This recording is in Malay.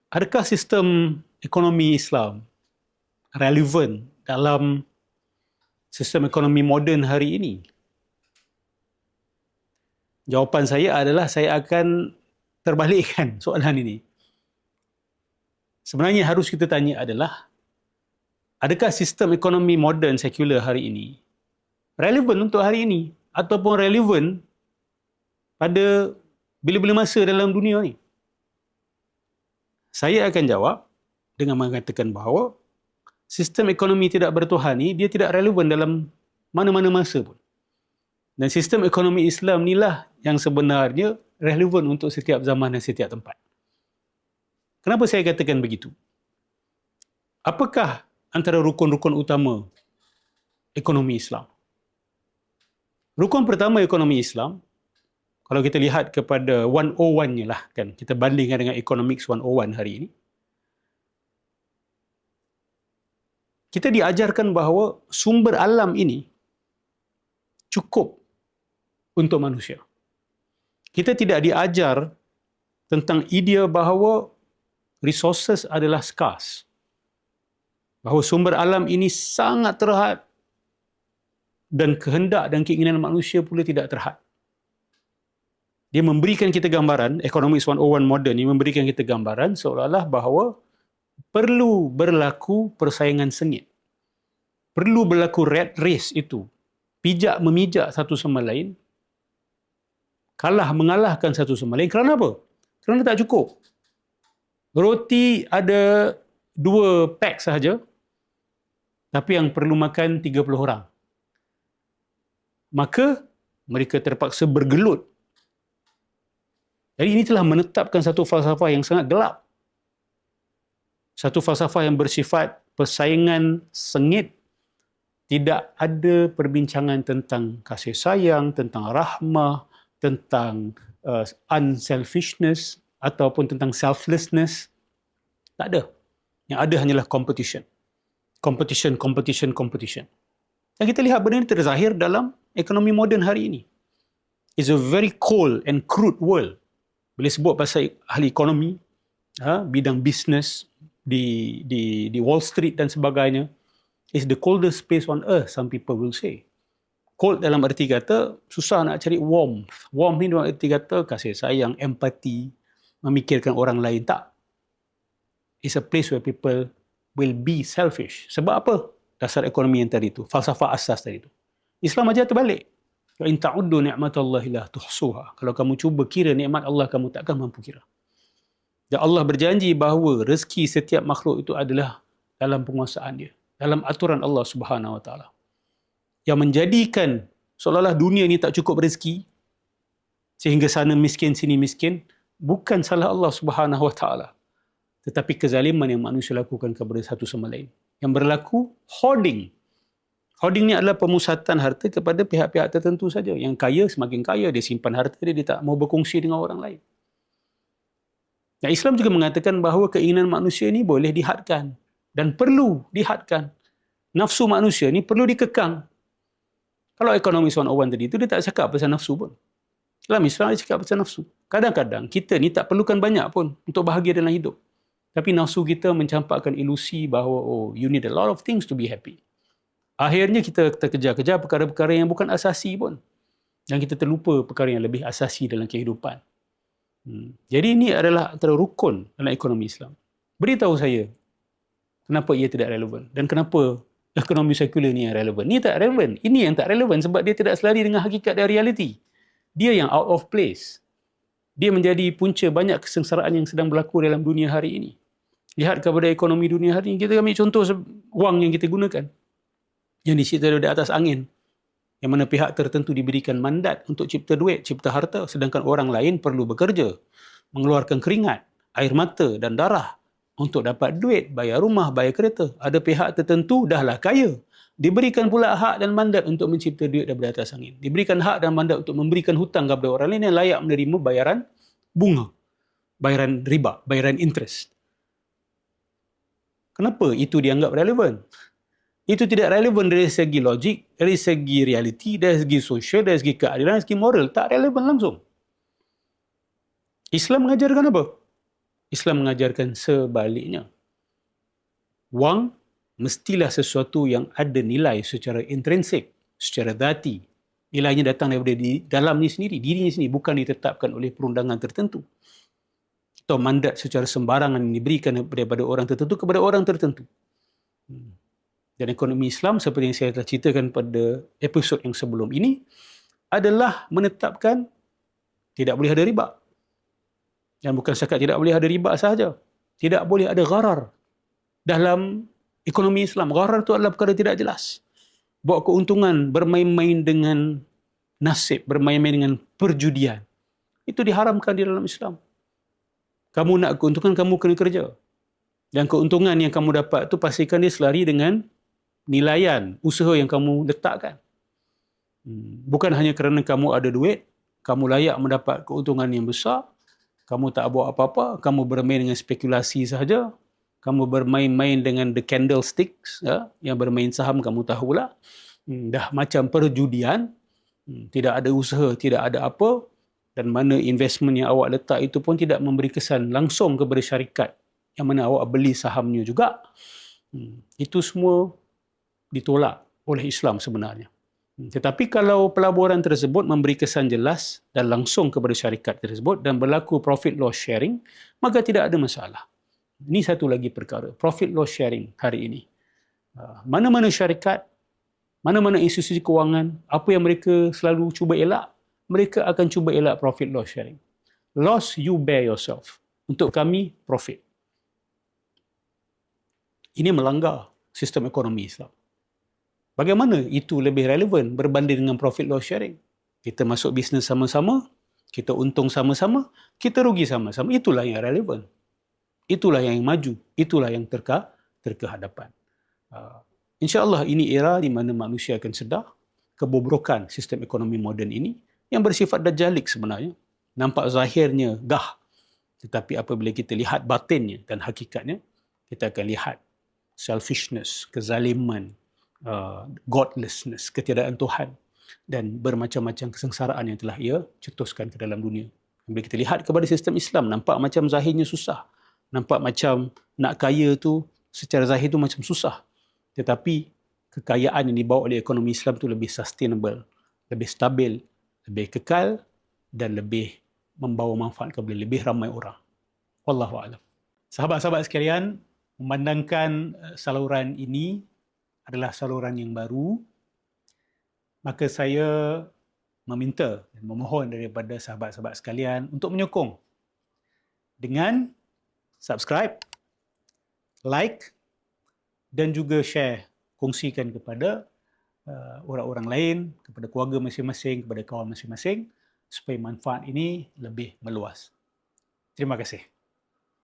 Adakah sistem ekonomi Islam relevan dalam sistem ekonomi moden hari ini? Jawapan saya adalah saya akan terbalikkan soalan ini. Sebenarnya harus kita tanya adalah, adakah sistem ekonomi moden sekular hari ini relevan untuk hari ini ataupun relevan pada bila-bila masa dalam dunia ni? Saya akan jawab dengan mengatakan bahawa sistem ekonomi tidak bertuhan ni dia tidak relevan dalam mana-mana masa pun. Dan sistem ekonomi Islam inilah yang sebenarnya relevan untuk setiap zaman dan setiap tempat. Kenapa saya katakan begitu? Apakah antara rukun-rukun utama ekonomi Islam? Rukun pertama ekonomi Islam, kalau kita lihat kepada 101-nya lah kan, kita bandingkan dengan Economics 101 hari ini, kita diajarkan bahawa sumber alam ini cukup untuk manusia. Kita tidak diajar tentang idea bahawa resources adalah scarce. Bahawa sumber alam ini sangat terhad dan kehendak dan keinginan manusia pula tidak terhad. Dia memberikan kita gambaran, Economics 101 modern ini memberikan kita gambaran seolah-olah bahawa perlu berlaku persaingan sengit. Perlu berlaku rat race itu. Pijak memijak satu sama lain. Kalah mengalahkan satu sama lain. Kerana apa? Kerana tak cukup. Roti ada 2 pack sahaja, tapi yang perlu makan 30 orang. Maka mereka terpaksa bergelut. Jadi ini telah menetapkan satu falsafah yang sangat gelap. Satu falsafah yang bersifat persaingan sengit. Tidak ada perbincangan tentang kasih sayang, tentang rahmah, tentang unselfishness ataupun tentang selflessness. Tak ada. Yang ada hanyalah competition. Competition. Dan kita lihat benda ini terzahir dalam ekonomi moden hari ini. It's a very cold and crude world. Bila sebut pasal ahli ekonomi, bidang bisnes di Wall Street dan sebagainya, is the coldest space on earth, some people will say. Cold dalam arti kata, susah nak cari warmth. Warmth ni dalam arti kata, kasih sayang, empati, memikirkan orang lain. Tak. It's a place where people will be selfish. Sebab apa? Dasar ekonomi yang tadi tu, falsafah asas tadi tu. Islam ajar terbalik. Wa in ta'uddu ni'matallahi la tuhsuha. Kalau kamu cuba kira nikmat Allah, kamu takkan mampu kira. Dan Allah berjanji bahawa rezeki setiap makhluk itu adalah dalam penguasaan dia, dalam aturan Allah Subhanahu Wa Taala. Yang menjadikan seolah-olah dunia ni tak cukup rezeki sehingga sana miskin sini miskin, bukan salah Allah Subhanahu Wa Taala, tetapi kezaliman yang manusia lakukan kepada satu sama lain. Yang berlaku hoarding. Hoarding ni adalah pemusatan harta kepada pihak-pihak tertentu saja. Yang kaya semakin kaya, dia simpan harta dia tak mau berkongsi dengan orang lain. Dan Islam juga mengatakan bahawa keinginan manusia ni boleh dihadkan dan perlu dihadkan. Nafsu manusia ni perlu dikekang. Kalau ekonomi 101 tadi tu, dia tak cakap pasal nafsu pun. Dalam Islam dia cakap pasal nafsu. Kadang-kadang kita ni tak perlukan banyak pun untuk bahagia dalam hidup. Tapi nafsu kita mencampakkan ilusi bahawa you need a lot of things to be happy. Akhirnya kita terkejar-kejar perkara-perkara yang bukan asasi pun. Dan kita terlupa perkara yang lebih asasi dalam kehidupan. Jadi ini adalah antara rukun dalam ekonomi Islam. Beritahu saya, kenapa ia tidak relevan? Dan kenapa ekonomi sekular ni yang relevan? Ini tak relevan. Ini yang tak relevan sebab dia tidak selari dengan hakikat dan realiti. Dia yang out of place. Dia menjadi punca banyak kesengsaraan yang sedang berlaku dalam dunia hari ini. Lihat kepada ekonomi dunia hari ini. Kita ambil contoh wang yang kita gunakan, yang dicipta dari atas angin, yang mana pihak tertentu diberikan mandat untuk cipta duit, cipta harta, sedangkan orang lain perlu bekerja, mengeluarkan keringat, air mata dan darah untuk dapat duit, bayar rumah, bayar kereta. Ada pihak tertentu dahlah kaya, diberikan pula hak dan mandat untuk mencipta duit daripada atas angin. Diberikan hak dan mandat untuk memberikan hutang kepada orang lain yang layak menerima bayaran bunga, bayaran riba, bayaran interest. Kenapa itu dianggap relevan? Itu tidak relevan dari segi logik, dari segi realiti, dari segi sosial, dari segi keadilan, dari segi moral. Tak relevan langsung. Islam mengajarkan apa? Islam mengajarkan sebaliknya. Wang mestilah sesuatu yang ada nilai secara intrinsik, secara dhati. Nilainya datang daripada di dalam ni sendiri, dirinya sendiri, bukan ditetapkan oleh perundangan tertentu atau mandat secara sembarangan yang diberikan daripada orang tertentu kepada orang tertentu. Dan ekonomi Islam, seperti yang saya telah ceritakan pada episod yang sebelum ini, adalah menetapkan tidak boleh ada riba. Dan bukan setakat tidak boleh ada riba sahaja. Tidak boleh ada gharar dalam ekonomi Islam. Gharar itu adalah perkara tidak jelas. Bawa keuntungan, bermain-main dengan nasib, bermain-main dengan perjudian. Itu diharamkan di dalam Islam. Kamu nak keuntungan, kamu kena kerja. Dan keuntungan yang kamu dapat tu pastikan dia selari dengan nilaian usaha yang kamu letakkan. Bukan hanya kerana kamu ada duit, kamu layak mendapat keuntungan yang besar, kamu tak buat apa-apa, kamu bermain dengan spekulasi sahaja, kamu bermain-main dengan the candlesticks, yang bermain saham kamu tahulah, dah macam perjudian, tidak ada usaha, tidak ada apa, dan mana investment yang awak letak itu pun tidak memberi kesan langsung kepada syarikat yang mana awak beli sahamnya juga. Itu semua ditolak oleh Islam sebenarnya. Tetapi kalau pelaburan tersebut memberi kesan jelas dan langsung kepada syarikat tersebut dan berlaku profit loss sharing, maka tidak ada masalah. Ini satu lagi perkara, profit loss sharing hari ini. Mana-mana syarikat, mana-mana institusi kewangan, apa yang mereka selalu cuba elak, mereka akan cuba elak profit loss sharing. Loss you bear yourself. Untuk kami, profit. Ini melanggar sistem ekonomi Islam. Bagaimana itu lebih relevan berbanding dengan profit loss sharing? Kita masuk bisnes sama-sama, kita untung sama-sama, kita rugi sama-sama. Itulah yang relevan. Itulah yang maju. Itulah yang terkehadapan. InsyaAllah ini era di mana manusia akan sedar kebobrokan sistem ekonomi moden ini yang bersifat dajjalik sebenarnya. Nampak zahirnya gah. Tetapi apabila kita lihat batinnya dan hakikatnya, kita akan lihat selfishness, kezaliman, godlessness, ketiadaan Tuhan dan bermacam-macam kesengsaraan yang telah ia cetuskan ke dalam dunia. Bila kita lihat kepada sistem Islam, nampak macam zahirnya susah. Nampak macam nak kaya tu secara zahir tu macam susah. Tetapi kekayaan yang dibawa oleh ekonomi Islam tu lebih sustainable, lebih stabil, lebih kekal dan lebih membawa manfaat kepada lebih ramai orang. Wallahu a'lam. Sahabat-sahabat sekalian, memandangkan saluran ini adalah saluran yang baru, maka saya meminta dan memohon daripada sahabat-sahabat sekalian untuk menyokong dengan subscribe, like dan juga share, kongsikan kepada orang-orang lain, kepada keluarga masing-masing, kepada kawan masing-masing, supaya manfaat ini lebih meluas. Terima kasih.